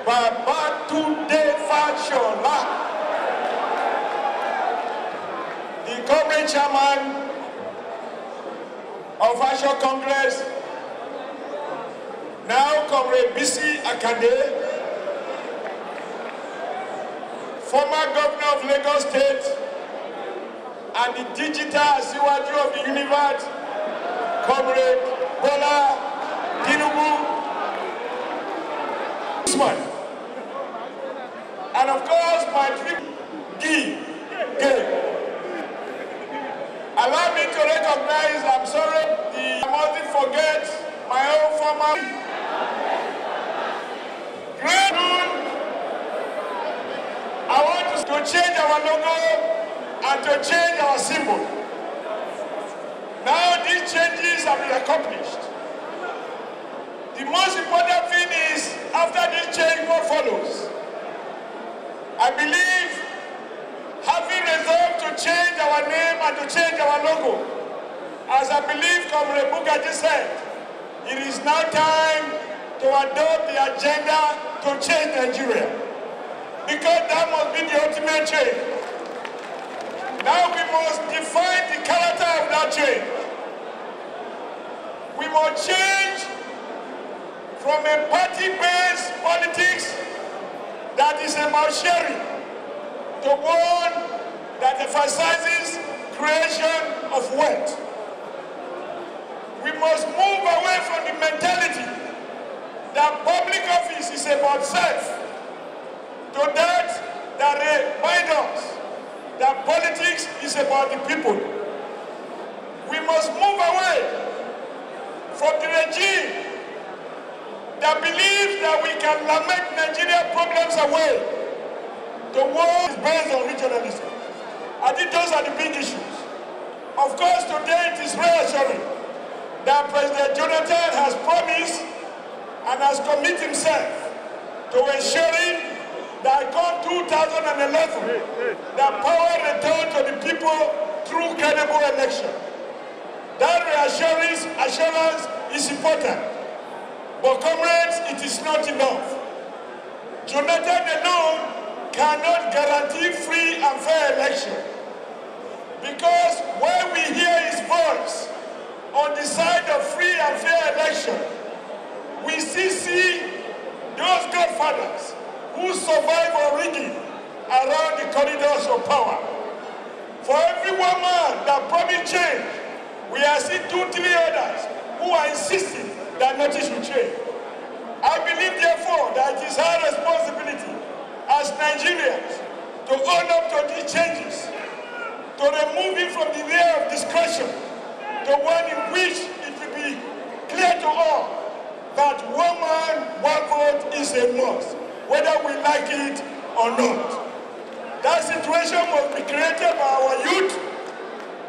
Babatunde Fashola, the current chairman of Fashion Congress, now Comrade Bisi Akande, former governor of Lagos State, and the digital Asiwaju of the universe, Comrade Bola Tinubu. And of course, my dream, allow me to recognize, I'm sorry, I mustn't forget my own former great rule. I want to change our logo and to change our symbol. Now these changes have been accomplished. The most important thing is, after this change, what follows? I believe, having resolved to change our name and to change our logo, as I believe Comrade Bugaji said, it is now time to adopt the agenda to change Nigeria. Because that must be the ultimate change. Now we must define the character of that change. We must change from a party-based politics that is about sharing to one that emphasizes creation of wealth. We must move away from the mentality that public office is about self, to that reminds us that politics is about the people. We must move away from the regime that believes that we can lament Nigerian problems away. The world is based on regionalism. I think those are the big issues. Of course, today it is reassuring that President Jonathan has promised and has committed himself to ensuring that come 2011, that power return to the people through credible election. That assurance is important. But comrades, it is not enough. Jonathan alone cannot guarantee free and fair election. Because when we hear his voice on the side of free and fair election, we still see those godfathers who survive on rigging around the corridors of power. For every one man that promised change, we are seeing 2-3 others who are insisting that nothing should change. I believe, therefore, that it is our responsibility as Nigerians to own up to these changes, to remove it from the layer of discretion to one in which it will be clear to all that one man, one vote is a must, whether we like it or not. That situation must be created by our youth,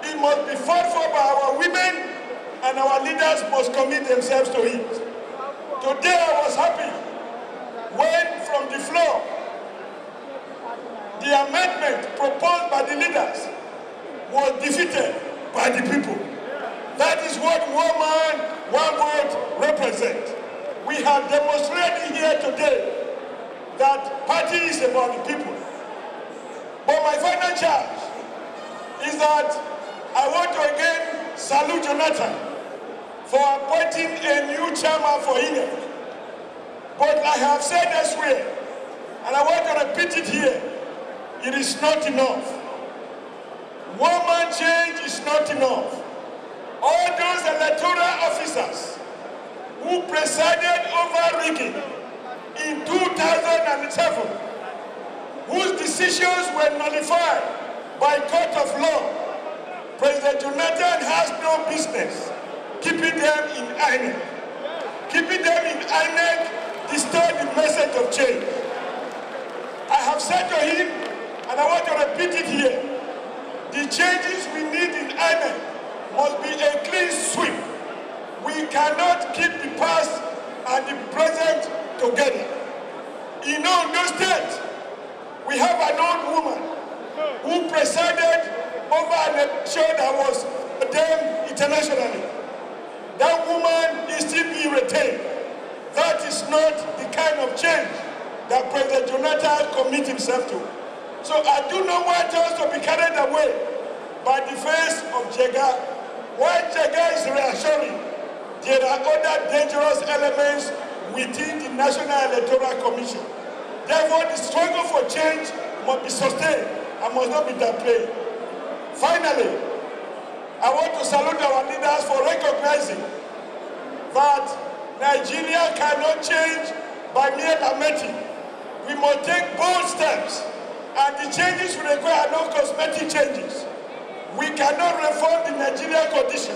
it must be fought for by our women, and our leaders must commit themselves to it. Today I was happy when from the floor, the amendment proposed by the leaders was defeated by the people. That is what one man, one vote represents. We have demonstrated here today that party is about the people. But my final charge is that I want to again salute Jonathan for appointing a new chairman for INEC. But I have said elsewhere, and I want to repeat it here, it is not enough. One man change is not enough. All those electoral officers who presided over rigging in 2007, whose decisions were nullified by court of law, President Jonathan has no business keeping them in INEC. Keeping them in INEC distorts the message of change. I have said to him, and I want to repeat it here, the changes we need in INEC must be a clean sweep. We cannot keep the past and the present together. In Ondo State, we have an old woman who presided over an election that was condemned internationally. That woman is still being retained. That is not the kind of change that President Jonathan commit himself to. So I do not want us to be carried away by the face of Jega. While Jega is reassuring, there are other dangerous elements within the National Electoral Commission. Therefore, the struggle for change must be sustained and must not be downplayed. Finally, I want to salute our leaders for recognizing that Nigeria cannot change by mere lamenting. We must take bold steps, and the changes we require are not cosmetic changes. We cannot reform the Nigerian condition.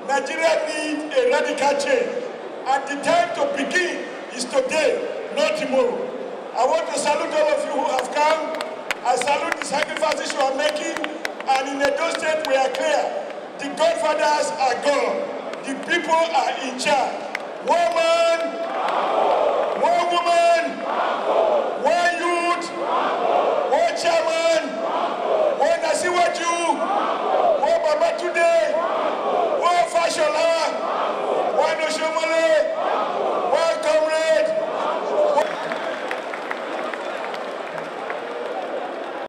Nigeria needs a radical change, and the time to begin is today, not tomorrow. I want to salute all of you who have come. I salute the sacrifices you are making, and in Edo State we are clear. The godfathers are gone. The people are in charge. Woman,